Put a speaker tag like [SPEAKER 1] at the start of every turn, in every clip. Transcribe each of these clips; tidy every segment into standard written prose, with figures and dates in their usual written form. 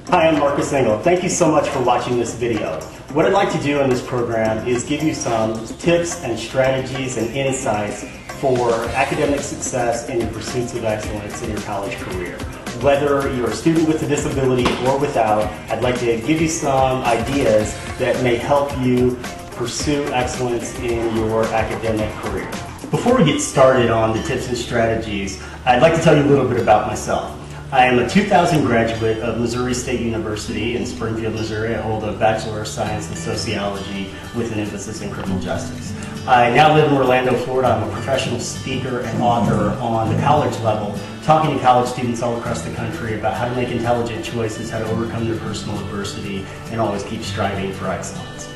[SPEAKER 1] Hi, I'm Engel. Thank you so much for watching this video. What I'd like to do in this program is give you some tips and strategies and insights for academic success and your pursuits of excellence in your college career. Whether you're a student with a disability or without, I'd like to give you some ideas that may help you pursue excellence in your academic career. Before we get started on the tips and strategies, I'd like to tell you a little bit about myself. I am a 2000 graduate of Missouri State University in Springfield, Missouri. I hold a Bachelor of Science in Sociology with an emphasis in criminal justice. I now live in Orlando, Florida. I'm a professional speaker and author on the college level, talking to college students all across the country about how to make intelligent choices, how to overcome their personal adversity, and always keep striving for excellence.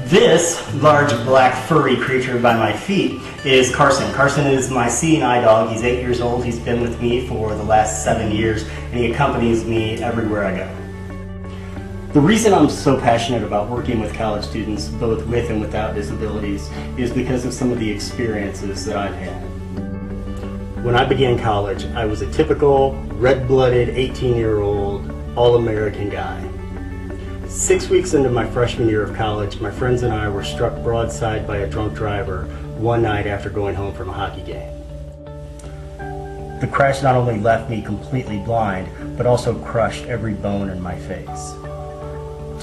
[SPEAKER 1] This large black furry creature by my feet is Carson. Carson is my seeing eye dog. He's 8 years old. He's been with me for the last 7 years, and he accompanies me everywhere I go. The reason I'm so passionate about working with college students, both with and without disabilities, is because of some of the experiences that I've had. When I began college, I was a typical red-blooded 18-year-old all-American guy. 6 weeks into my freshman year of college, my friends and I were struck broadside by a drunk driver one night after going home from a hockey game. The crash not only left me completely blind, but also crushed every bone in my face.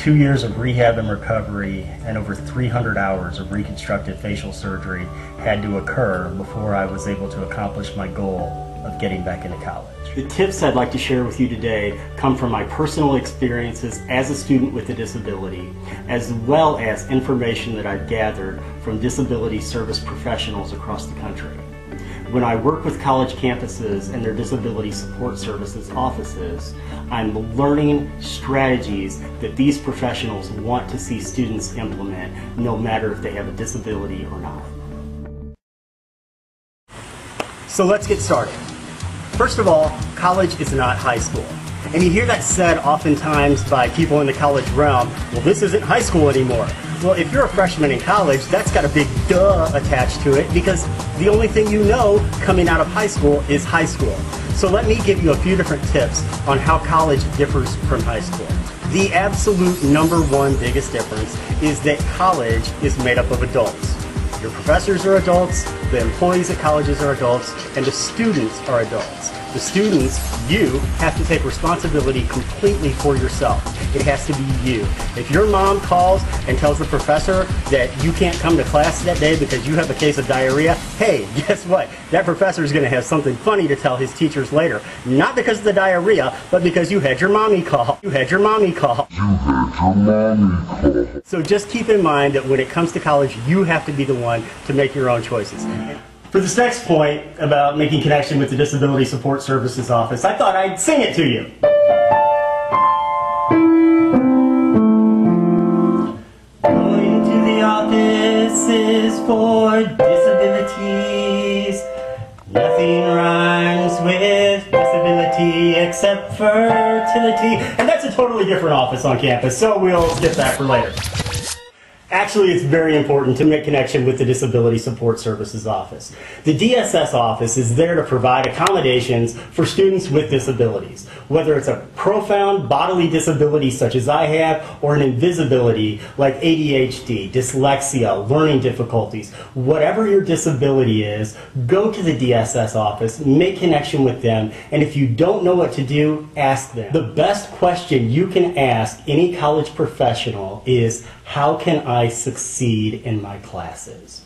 [SPEAKER 1] 2 years of rehab and recovery and over 300 hours of reconstructive facial surgery had to occur before I was able to accomplish my goal of getting back into college. The tips I'd like to share with you today come from my personal experiences as a student with a disability, as well as information that I've gathered from disability service professionals across the country. When I work with college campuses and their disability support services offices, I'm learning strategies that these professionals want to see students implement, no matter if they have a disability or not. So let's get started. First of all, college is not high school. And you hear that said oftentimes by people in the college realm, well, this isn't high school anymore. Well, if you're a freshman in college, that's got a big duh attached to it because the only thing you know coming out of high school is high school. So let me give you a few different tips on how college differs from high school. The absolute #1 biggest difference is that college is made up of adults. Your professors are adults, the employees at colleges are adults, and the students are adults. The students, you, have to take responsibility completely for yourself. It has to be you. If your mom calls and tells the professor that you can't come to class that day because you have a case of diarrhea, hey, guess what? That professor is going to have something funny to tell his teachers later. Not because of the diarrhea, but because you had your mommy call. You had your mommy call. So just keep in mind that when it comes to college, you have to be the one to make your own choices. For this next point about making connection with the Disability Support Services Office, I thought I'd sing it to you. Going to the office is for disabilities. Nothing rhymes with disability except fertility. And that's a totally different office on campus, so we'll skip that for later. Actually, it's very important to make connection with the Disability Support Services Office. The DSS office is there to provide accommodations for students with disabilities. Whether it's a profound bodily disability such as I have, or an invisibility like ADHD, dyslexia, learning difficulties, whatever your disability is, go to the DSS office, make connection with them, and if you don't know what to do, ask them. The best question you can ask any college professional is, how can I succeed in my classes?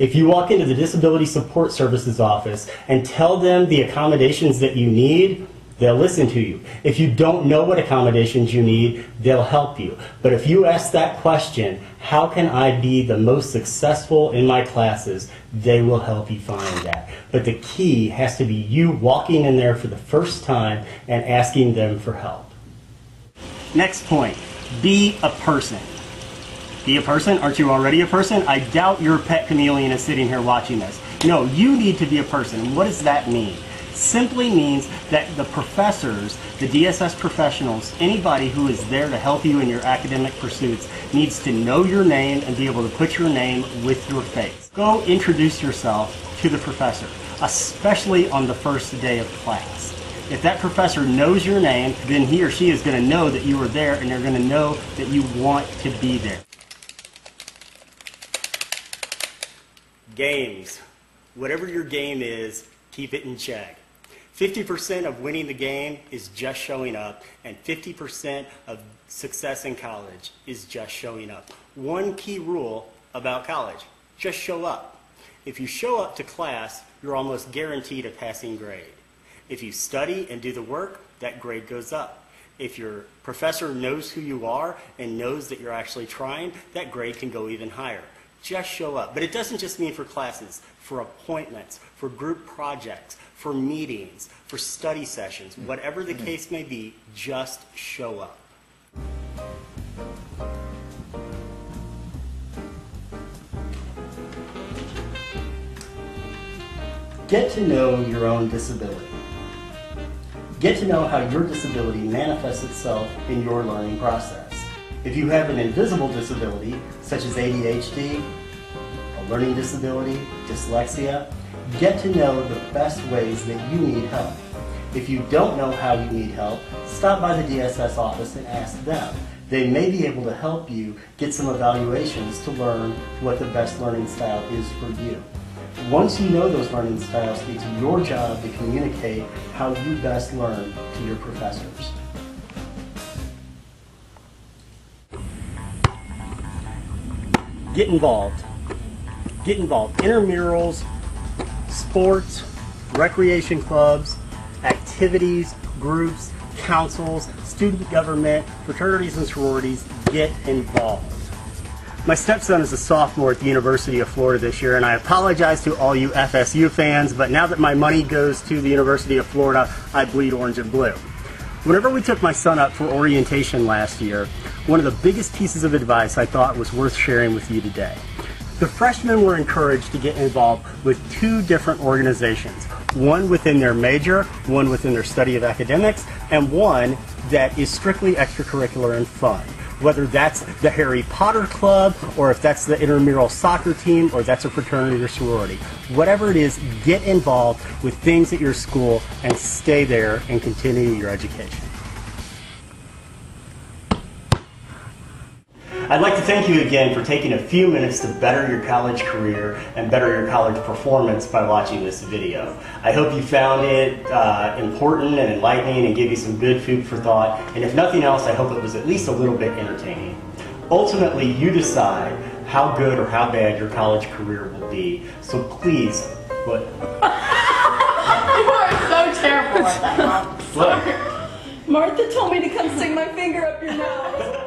[SPEAKER 1] If you walk into the Disability Support Services office and tell them the accommodations that you need, they'll listen to you. If you don't know what accommodations you need, they'll help you. But if you ask that question, how can I be the most successful in my classes, they will help you find that. But the key has to be you walking in there for the first time and asking them for help. Next point, be a person. Be a person? Aren't you already a person? I doubt your pet chameleon is sitting here watching this. No, you need to be a person. What does that mean? Simply means that the professors, the DSS professionals, anybody who is there to help you in your academic pursuits needs to know your name and be able to put your name with your face. Go introduce yourself to the professor, especially on the first day of class. If that professor knows your name, then he or she is going to know that you were there, and they're going to know that you want to be there. Games. Whatever your game is, keep it in check. 50% of winning the game is just showing up, and 50% of success in college is just showing up. One key rule about college: just show up. If you show up to class, you're almost guaranteed a passing grade. If you study and do the work, that grade goes up. If your professor knows who you are and knows that you're actually trying, that grade can go even higher. Just show up. But it doesn't just mean for classes, for appointments, for group projects, for meetings, for study sessions. Whatever the case may be, just show up. Get to know your own disability. Get to know how your disability manifests itself in your learning process. If you have an invisible disability, such as ADHD, a learning disability, dyslexia, get to know the best ways that you need help. If you don't know how you need help, stop by the DSS office and ask them. They may be able to help you get some evaluations to learn what the best learning style is for you. Once you know those learning styles, it's your job to communicate how you best learn to your professors. Get involved. Get involved. Intramurals, sports, recreation clubs, activities, groups, councils, student government, fraternities and sororities. Get involved. My stepson is a sophomore at the University of Florida this year, and I apologize to all you FSU fans, but now that my money goes to the University of Florida, I bleed orange and blue. Whenever we took my son up for orientation last year, one of the biggest pieces of advice I thought was worth sharing with you today. The freshmen were encouraged to get involved with two different organizations, one within their major, one within their study of academics, and one that is strictly extracurricular and fun. Whether that's the Harry Potter Club, or if that's the intramural soccer team, or that's a fraternity or sorority. Whatever it is, get involved with things at your school and stay there and continue your education. I'd like to thank you again for taking a few minutes to better your college career and better your college performance by watching this video. I hope you found it important and enlightening and gave you some good food for thought. And if nothing else, I hope it was at least a little bit entertaining. Ultimately, you decide how good or how bad your college career will be. So please, what?
[SPEAKER 2] You are so terrible at that, Mom.
[SPEAKER 1] What?
[SPEAKER 2] Martha told me to come stick my finger up your nose.